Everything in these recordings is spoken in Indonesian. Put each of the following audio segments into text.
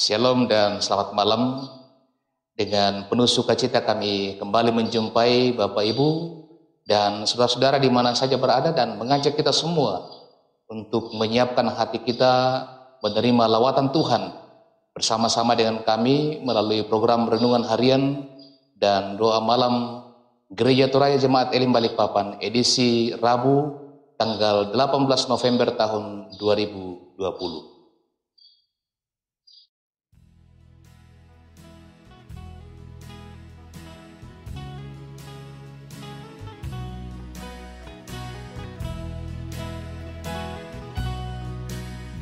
Shalom dan selamat malam. Dengan penuh sukacita kami kembali menjumpai Bapak Ibu dan saudara-saudara di mana saja berada dan mengajak kita semua untuk menyiapkan hati kita menerima lawatan Tuhan bersama-sama dengan kami melalui program Renungan Harian dan Doa Malam Gereja Toraya Jemaat Elim Balikpapan edisi Rabu tanggal 18 November tahun 2020.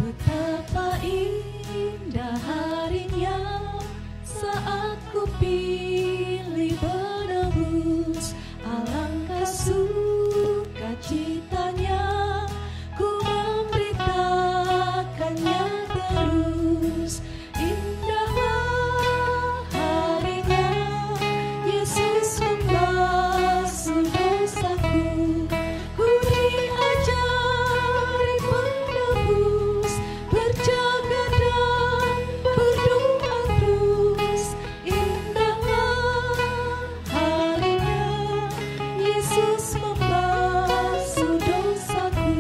Betapa indah harinya saat ku pilih menebus, alangkah sukacitanya ku memberitakannya terus. Indahlah harinya Yesus membasuh dosaku, ku diajari menebus, berjaga dan berdoa terus. Indahlah harinya Yesus membasuh dosaku.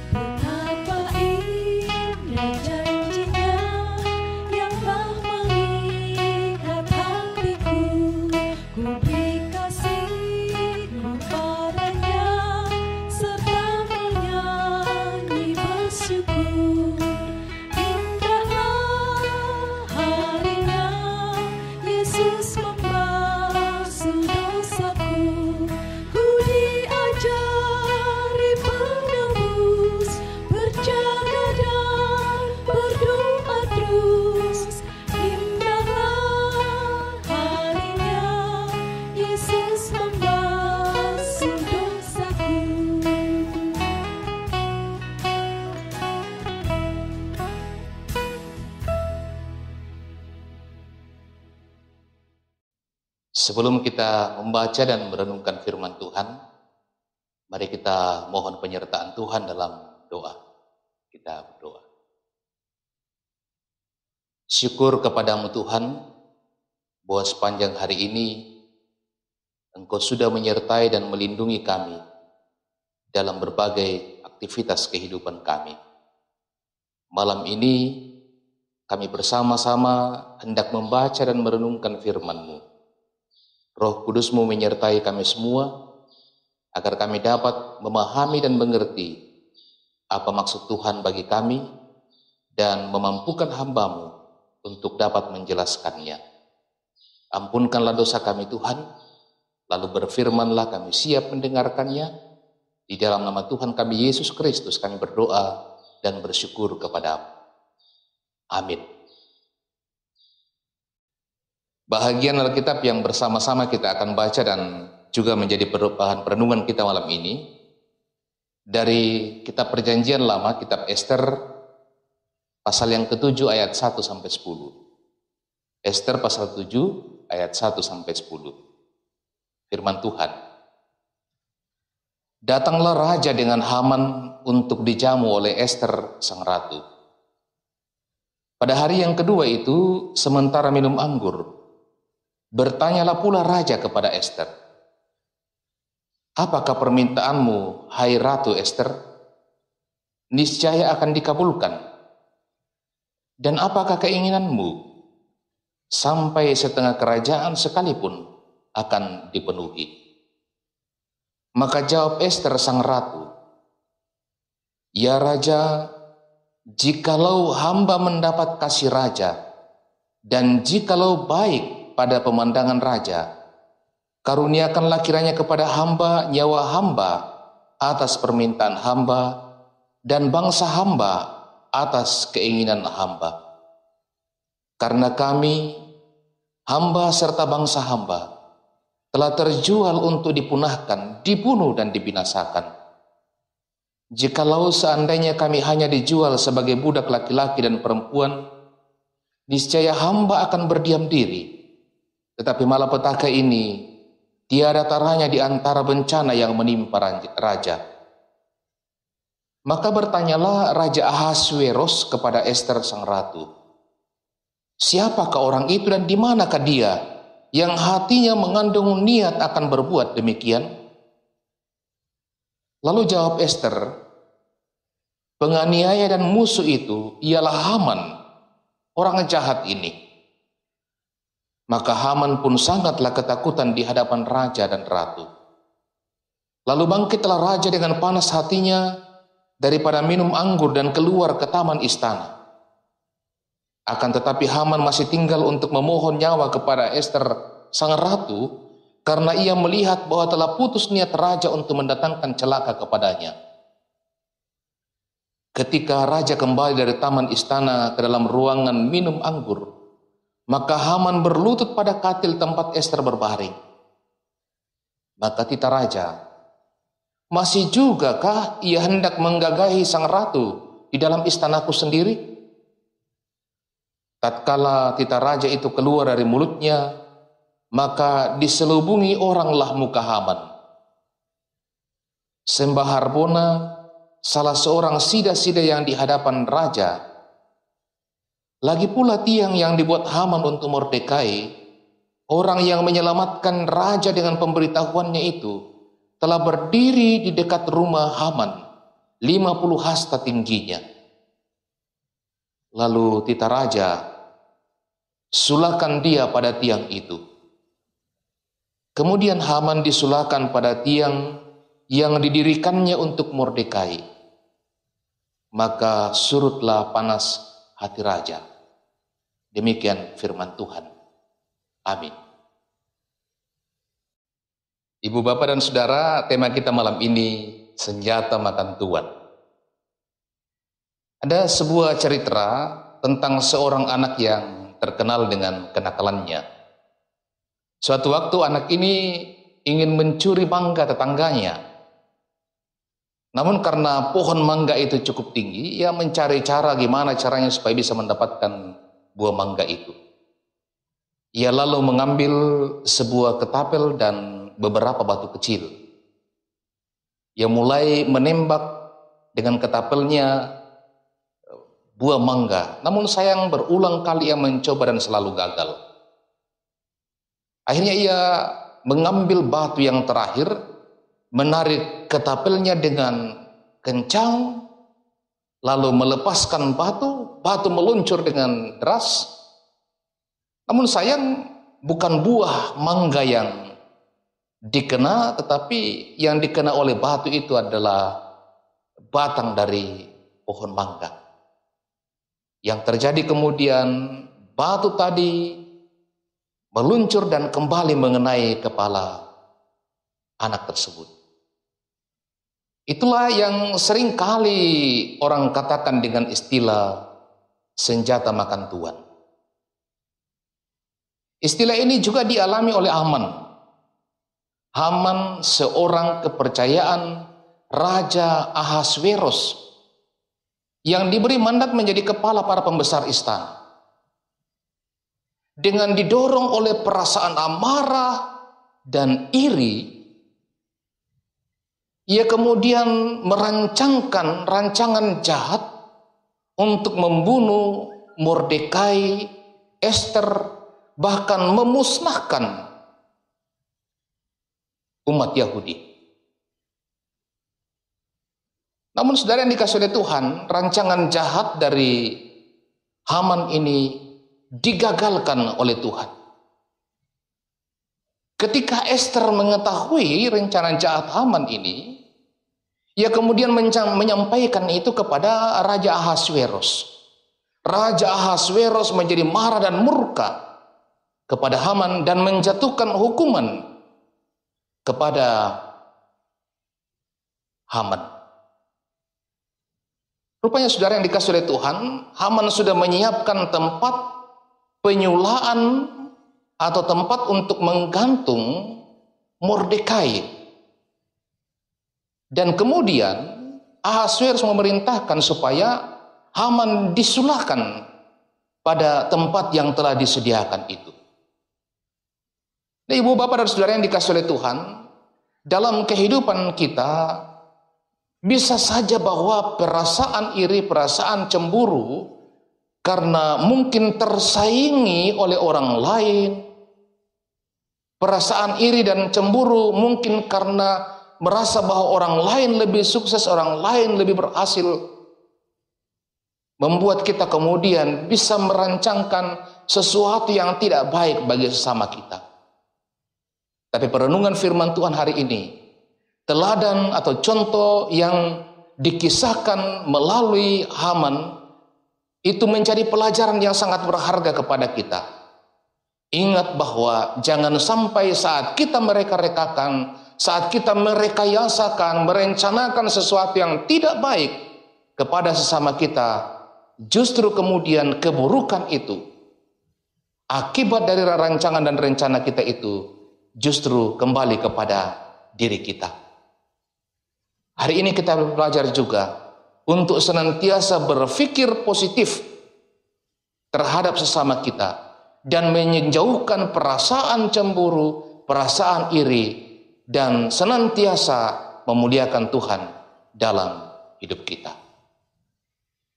Betapa indah janjinya yang telah mengikat hatiku, ku beri kasihku padanya serta menyanyi bersyukur. Indahlah harinya Yesus membasuh dosaku, ku diajari menebus, berjaga dan berdoa terus. Indahlah harinya Yesus membasuh dosaku. Sebelum kita membaca dan merenungkan firman Tuhan, mari kita mohon penyertaan Tuhan dalam doa. Kita berdoa. Syukur kepadamu Tuhan, bahwa sepanjang hari ini Engkau sudah menyertai dan melindungi kami dalam berbagai aktivitas kehidupan kami. Malam ini kami bersama-sama hendak membaca dan merenungkan firman-Mu. Roh Kudus-Mu menyertai kami semua, agar kami dapat memahami dan mengerti apa maksud Tuhan bagi kami, dan memampukan hamba-Mu untuk dapat menjelaskannya. Ampunkanlah dosa kami Tuhan, lalu berfirmanlah kami siap mendengarkannya. Di dalam nama Tuhan kami Yesus Kristus kami berdoa dan bersyukur kepada-Mu. Amin. Bahagian Alkitab yang bersama-sama kita akan baca dan juga menjadi bahan perenungan kita malam ini dari kitab Perjanjian Lama, kitab Ester, pasal yang ke-7 ayat 1 sampai 10. Ester pasal 7 ayat 1 sampai 10. Firman Tuhan. Datanglah raja dengan Haman untuk dijamu oleh Ester sang ratu. Pada hari yang kedua itu, sementara minum anggur, bertanyalah pula raja kepada Ester, apakah permintaanmu, hai Ratu Ester? Niscaya akan dikabulkan. Dan apakah keinginanmu? Sampai setengah kerajaan sekalipun akan dipenuhi. Maka jawab Ester sang ratu, ya raja, jikalau hamba mendapat kasih raja, dan jikalau baik pada pemandangan raja, karuniakanlah kiranya kepada hamba nyawa hamba atas permintaan hamba, dan bangsa hamba atas keinginan hamba. Karena kami, hamba serta bangsa hamba, telah terjual untuk dipunahkan, dibunuh dan dibinasakan. Jikalau seandainya kami hanya dijual sebagai budak laki-laki dan perempuan, niscaya hamba akan berdiam diri. Tetapi malapetaka ini tiada taranya di antara bencana yang menimpa raja. Maka bertanyalah Raja Ahasweros kepada Ester sang ratu, siapakah orang itu dan di manakah dia yang hatinya mengandung niat akan berbuat demikian? Lalu jawab Ester, penganiaya dan musuh itu ialah Haman, orang jahat ini. Maka Haman pun sangatlah ketakutan di hadapan raja dan ratu. Lalu bangkitlah raja dengan panas hatinya daripada minum anggur dan keluar ke taman istana. Akan tetapi Haman masih tinggal untuk memohon nyawa kepada Ester sang ratu, karena ia melihat bahwa telah putus niat raja untuk mendatangkan celaka kepadanya. Ketika raja kembali dari taman istana ke dalam ruangan minum anggur, maka Haman berlutut pada katil tempat Ester berbaring. Maka tita raja, masih jugakah ia hendak menggagahi sang ratu di dalam istanaku sendiri? Tatkala tita raja itu keluar dari mulutnya, maka diselubungi oranglah muka Haman. Sembah Harbona, salah seorang sida-sida yang di hadapan raja, lagi pula tiang yang dibuat Haman untuk Mordekai, orang yang menyelamatkan raja dengan pemberitahuannya itu, telah berdiri di dekat rumah Haman, 50 hasta tingginya. Lalu tita raja, sulakan dia pada tiang itu. Kemudian Haman disulakan pada tiang yang didirikannya untuk Mordekai. Maka surutlah panas hati raja. Demikian firman Tuhan. Amin. Ibu, bapak, dan saudara, tema kita malam ini senjata makan tuan. Ada sebuah cerita tentang seorang anak yang terkenal dengan kenakalannya. Suatu waktu anak ini ingin mencuri mangga tetangganya. Namun karena pohon mangga itu cukup tinggi, ia mencari cara gimana caranya supaya bisa mendapatkan buah mangga itu. Ia lalu mengambil sebuah ketapel dan beberapa batu kecil. Ia mulai menembak dengan ketapelnya buah mangga. Namun sayang berulang kali ia mencoba dan selalu gagal. Akhirnya ia mengambil batu yang terakhir, menarik ketapelnya dengan kencang, lalu melepaskan batu, batu meluncur dengan deras. Namun sayang bukan buah mangga yang dikena, tetapi yang dikena oleh batu itu adalah batang dari pohon mangga. Yang terjadi kemudian, batu tadi meluncur dan kembali mengenai kepala anak tersebut. Itulah yang sering kali orang katakan dengan istilah senjata makan tuan. Istilah ini juga dialami oleh Haman. Haman seorang kepercayaan Raja Ahasweros yang diberi mandat menjadi kepala para pembesar istana. Dengan didorong oleh perasaan amarah dan iri, ia kemudian merancangkan rancangan jahat untuk membunuh Mordekai, Ester, bahkan memusnahkan umat Yahudi. Namun saudara yang dikasihi oleh Tuhan, rancangan jahat dari Haman ini digagalkan oleh Tuhan. Ketika Ester mengetahui rencana jahat Haman ini, ia kemudian menyampaikan itu kepada Raja Ahasweros. Raja Ahasweros menjadi marah dan murka kepada Haman dan menjatuhkan hukuman kepada Haman. Rupanya saudara yang dikasihi oleh Tuhan, Haman sudah menyiapkan tempat penyulaan atau tempat untuk menggantung Mordekai. Dan kemudian Ahasweros memerintahkan supaya Haman disulahkan pada tempat yang telah disediakan itu. Nah, ibu, bapak, dan saudara yang dikasihi oleh Tuhan, dalam kehidupan kita bisa saja bahwa perasaan iri, perasaan cemburu karena mungkin tersaingi oleh orang lain. Perasaan iri dan cemburu mungkin karena merasa bahwa orang lain lebih sukses, orang lain lebih berhasil, membuat kita kemudian bisa merancangkan sesuatu yang tidak baik bagi sesama kita. Tapi perenungan firman Tuhan hari ini, teladan atau contoh yang dikisahkan melalui Haman, itu menjadi pelajaran yang sangat berharga kepada kita. Ingat bahwa jangan sampai saat kita mereka-rekakan, saat kita merekayasakan, merencanakan sesuatu yang tidak baik kepada sesama kita, justru kemudian keburukan itu, akibat dari rancangan dan rencana kita itu, justru kembali kepada diri kita. Hari ini kita belajar juga untuk senantiasa berpikir positif terhadap sesama kita dan menjauhkan perasaan cemburu, perasaan iri, dan senantiasa memuliakan Tuhan dalam hidup kita.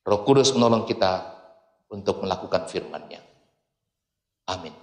Roh Kudus menolong kita untuk melakukan firman-Nya. Amin.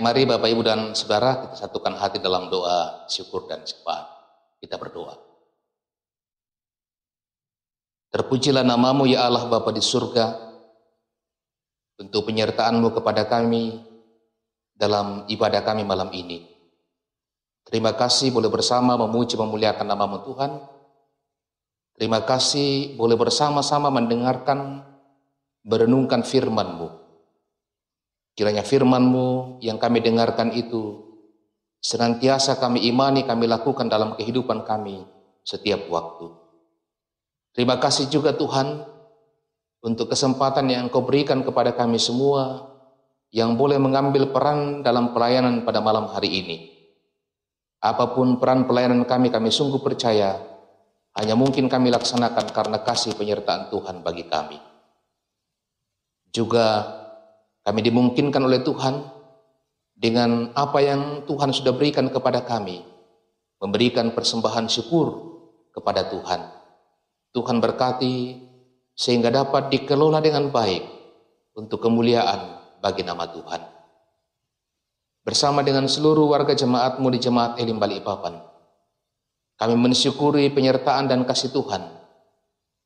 Mari Bapak, Ibu, dan Saudara, kita satukan hati dalam doa syukur dan sembah. Kita berdoa. Terpujilah nama-Mu ya Allah Bapa di surga, untuk penyertaan-Mu kepada kami dalam ibadah kami malam ini. Terima kasih boleh bersama memuji memuliakan nama-Mu Tuhan. Terima kasih boleh bersama-sama mendengarkan, merenungkan firman-Mu. Kiranya firman-Mu yang kami dengarkan itu senantiasa kami imani, kami lakukan dalam kehidupan kami setiap waktu. Terima kasih juga Tuhan untuk kesempatan yang Engkau berikan kepada kami semua yang boleh mengambil peran dalam pelayanan pada malam hari ini. Apapun peran pelayanan kami, kami sungguh percaya hanya mungkin kami laksanakan karena kasih penyertaan Tuhan bagi kami. Juga kami dimungkinkan oleh Tuhan dengan apa yang Tuhan sudah berikan kepada kami, memberikan persembahan syukur kepada Tuhan. Tuhan berkati sehingga dapat dikelola dengan baik untuk kemuliaan bagi nama Tuhan. Bersama dengan seluruh warga jemaat-Mu di Jemaat Elim Balikpapan, kami mensyukuri penyertaan dan kasih Tuhan,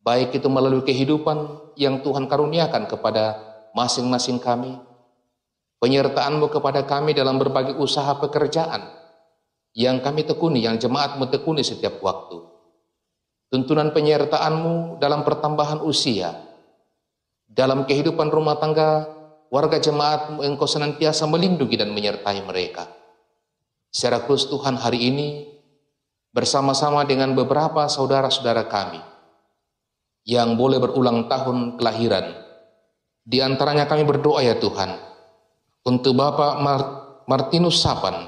baik itu melalui kehidupan yang Tuhan karuniakan kepada masing-masing kami, penyertaan-Mu kepada kami dalam berbagai usaha pekerjaan yang kami tekuni, yang jemaat-Mu tekuni setiap waktu. Tuntunan penyertaan-Mu dalam pertambahan usia, dalam kehidupan rumah tangga warga jemaat-Mu, Engkau senantiasa melindungi dan menyertai mereka. Secara khusus Tuhan, hari ini bersama-sama dengan beberapa saudara-saudara kami yang boleh berulang tahun kelahiran, di antaranya kami berdoa ya Tuhan, untuk Bapak Martinus Sapan,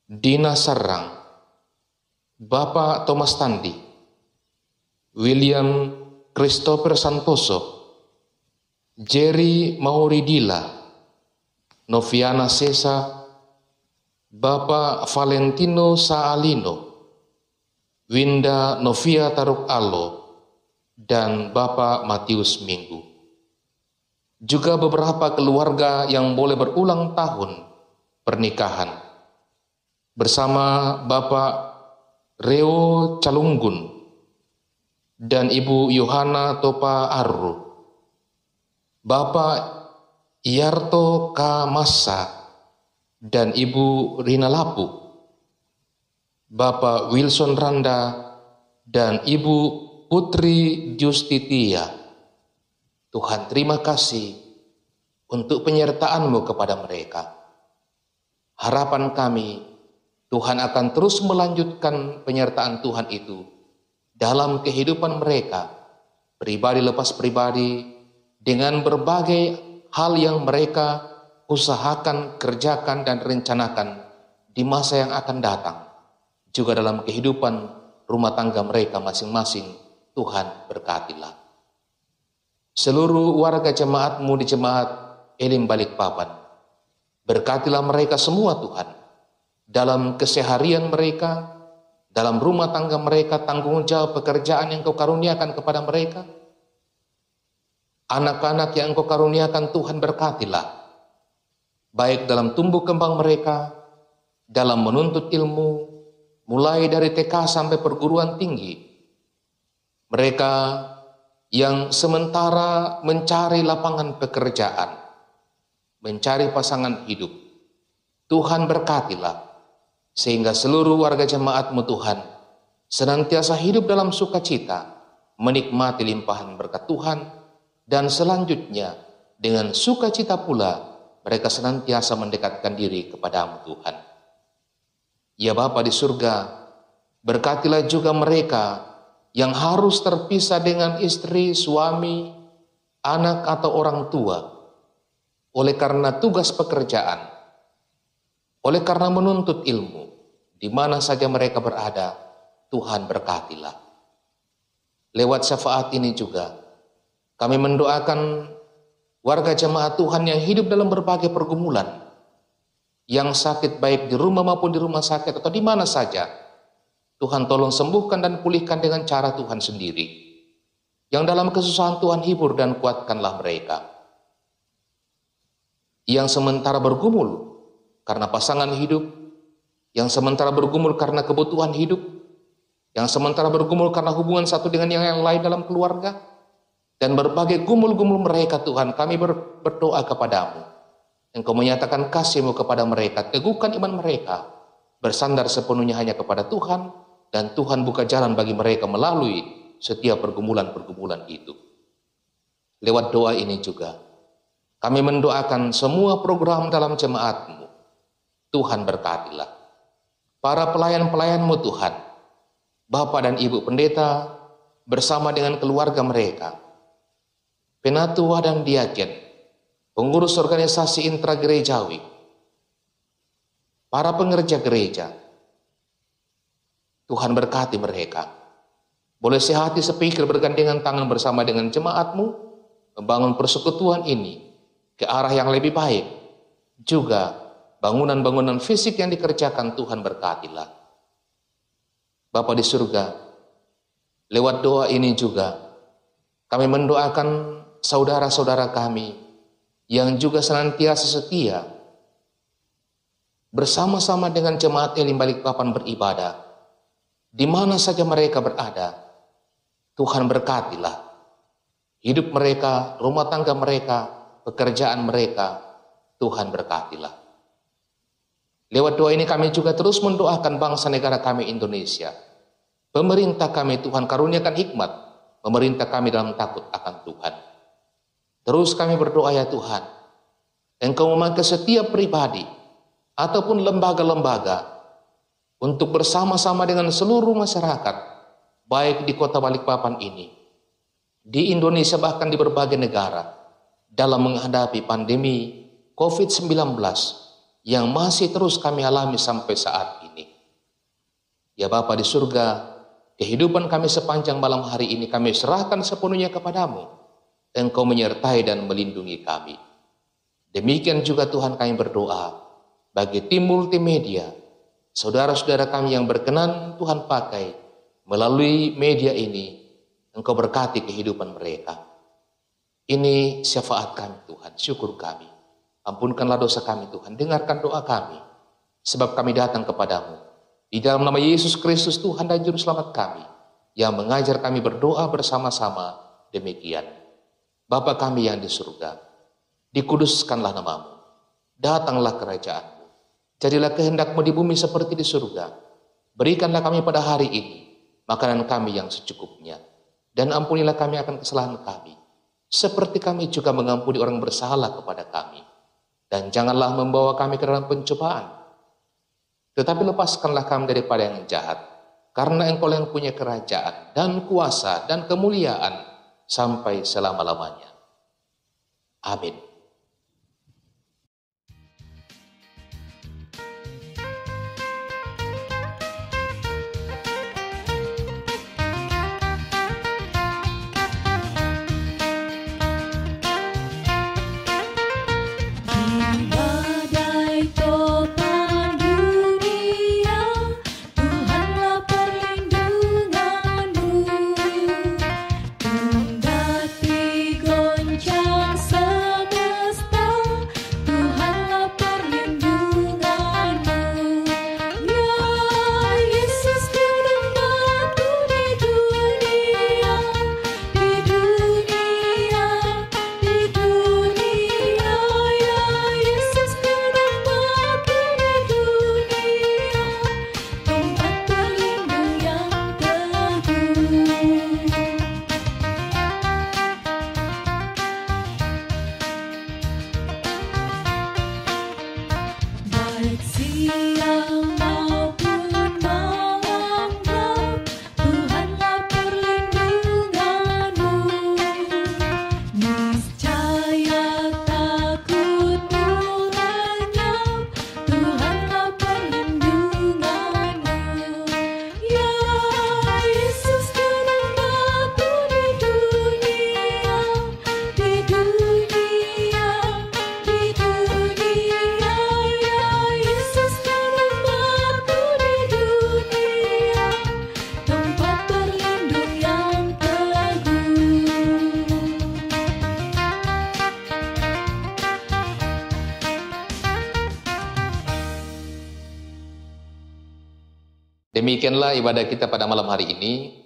Dina Sarang, Bapak Thomas Tandi, William Christopher Santoso, Jerry Mauridila, Noviana Sesa, Bapak Valentino Saalino, Winda Novia Taruk Alo, dan Bapak Matius Minggu. Juga beberapa keluarga yang boleh berulang tahun pernikahan bersama Bapak Reo Calunggun dan Ibu Yohana Topa Arru, Bapak Iyarto Kamasa dan Ibu Rina Lapu, Bapak Wilson Randa dan Ibu Putri Justitia. Tuhan, terima kasih untuk penyertaan-Mu kepada mereka. Harapan kami, Tuhan akan terus melanjutkan penyertaan Tuhan itu dalam kehidupan mereka, pribadi lepas pribadi, dengan berbagai hal yang mereka usahakan, kerjakan, dan rencanakan di masa yang akan datang. Juga dalam kehidupan rumah tangga mereka masing-masing, Tuhan berkatilah. Seluruh warga jemaat-Mu di Jemaat Elim Balikpapan, berkatilah mereka semua Tuhan, dalam keseharian mereka, dalam rumah tangga mereka, tanggung jawab pekerjaan yang Kau karuniakan kepada mereka. Anak-anak yang Engkau karuniakan Tuhan, berkatilah, baik dalam tumbuh kembang mereka, dalam menuntut ilmu, mulai dari TK sampai perguruan tinggi. Mereka yang sementara mencari lapangan pekerjaan, mencari pasangan hidup, Tuhan berkatilah, sehingga seluruh warga jemaat-Mu Tuhan senantiasa hidup dalam sukacita, menikmati limpahan berkat Tuhan, dan selanjutnya dengan sukacita pula mereka senantiasa mendekatkan diri kepada-Mu Tuhan. Ya Bapa di surga, berkatilah juga mereka yang harus terpisah dengan istri, suami, anak atau orang tua oleh karena tugas pekerjaan, oleh karena menuntut ilmu, di mana saja mereka berada, Tuhan berkatilah. Lewat syafaat ini juga kami mendoakan warga jemaat Tuhan yang hidup dalam berbagai pergumulan, yang sakit baik di rumah maupun di rumah sakit atau di mana saja. Tuhan tolong sembuhkan dan pulihkan dengan cara Tuhan sendiri. Yang dalam kesusahan Tuhan hibur dan kuatkanlah mereka. Yang sementara bergumul karena pasangan hidup, yang sementara bergumul karena kebutuhan hidup, yang sementara bergumul karena hubungan satu dengan yang lain dalam keluarga, dan berbagai gumul-gumul mereka Tuhan, kami berdoa kepada-Mu. Engkau menyatakan kasih-Mu kepada mereka, teguhkan iman mereka, bersandar sepenuhnya hanya kepada Tuhan, dan Tuhan buka jalan bagi mereka melalui setiap pergumulan-pergumulan itu. Lewat doa ini juga, kami mendoakan semua program dalam jemaat-Mu. Tuhan berkatilah. Para pelayan-pelayan-Mu Tuhan, Bapak dan Ibu Pendeta, bersama dengan keluarga mereka, penatua dan diaken, pengurus organisasi intragerejawi, para pengerja gereja, Tuhan berkati mereka. Boleh sehati sepikir bergandengan tangan bersama dengan jemaat-Mu, membangun persekutuan ini ke arah yang lebih baik. Juga bangunan-bangunan fisik yang dikerjakan, Tuhan berkatilah. Bapa di surga, lewat doa ini juga kami mendoakan saudara-saudara kami yang juga senantiasa setia bersama-sama dengan jemaat Elim Balikpapan beribadah, di mana saja mereka berada. Tuhan berkatilah hidup mereka, rumah tangga mereka, pekerjaan mereka. Tuhan berkatilah. Lewat doa ini kami juga terus mendoakan bangsa negara kami Indonesia. Pemerintah kami, Tuhan karuniakan hikmat, pemerintah kami dalam takut akan Tuhan. Terus kami berdoa ya Tuhan, Engkau memakai setiap pribadi ataupun lembaga-lembaga untuk bersama-sama dengan seluruh masyarakat, baik di kota Balikpapan ini, di Indonesia bahkan di berbagai negara, dalam menghadapi pandemi COVID-19 yang masih terus kami alami sampai saat ini. Ya Bapa di surga, kehidupan kami sepanjang malam hari ini kami serahkan sepenuhnya kepadamu. Engkau menyertai dan melindungi kami. Demikian juga Tuhan kami berdoa bagi tim multimedia, saudara-saudara kami yang berkenan Tuhan pakai melalui media ini, Engkau berkati kehidupan mereka. Ini syafaat kami Tuhan, syukur kami. Ampunkanlah dosa kami Tuhan, dengarkan doa kami, sebab kami datang kepadamu. Di dalam nama Yesus Kristus Tuhan dan Juru Selamat kami, yang mengajar kami berdoa bersama-sama demikian. Bapa kami yang di surga, dikuduskanlah namamu, datanglah kerajaanmu, jadilah kehendakmu di bumi seperti di surga. Berikanlah kami pada hari ini makanan kami yang secukupnya, dan ampunilah kami akan kesalahan kami, seperti kami juga mengampuni orang bersalah kepada kami. Dan janganlah membawa kami ke dalam pencobaan, tetapi lepaskanlah kami daripada yang jahat, karena Engkau yang punya kerajaan dan kuasa dan kemuliaan sampai selama-lamanya. Amin. Badai topan dunia, Tuhanlah perlindunganmu. Kendati goncang semesta, Tuhanlah perlindunganmu. Ya Yesus gunung batu di dunia, di dunia, di dunia. Ya Yesus gunung batu di dunia, tempat berlindung yang teguh. Baik siang maupun malamnya, Tuhanlah perlindunganmu. Niscaya takutmu lenyap, Tuhanlah perlindunganmu. Ya Yesus gunung batu di dunia, di dunia, di dunia. Ya Yesus gunung batu di dunia, tempat berlindung yang teguh. Demikianlah ibadah kita pada malam hari ini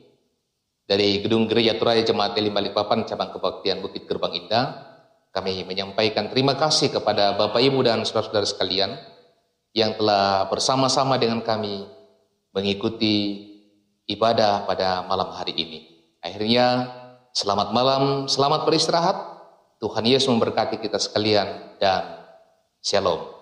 dari Gedung Gereja Turaya Jemaat Elim Balikpapan Cabang Kebaktian Bukit Gerbang Indah. Kami menyampaikan terima kasih kepada Bapak Ibu dan saudara-saudara sekalian yang telah bersama-sama dengan kami mengikuti ibadah pada malam hari ini. Akhirnya selamat malam, selamat beristirahat. Tuhan Yesus memberkati kita sekalian dan shalom.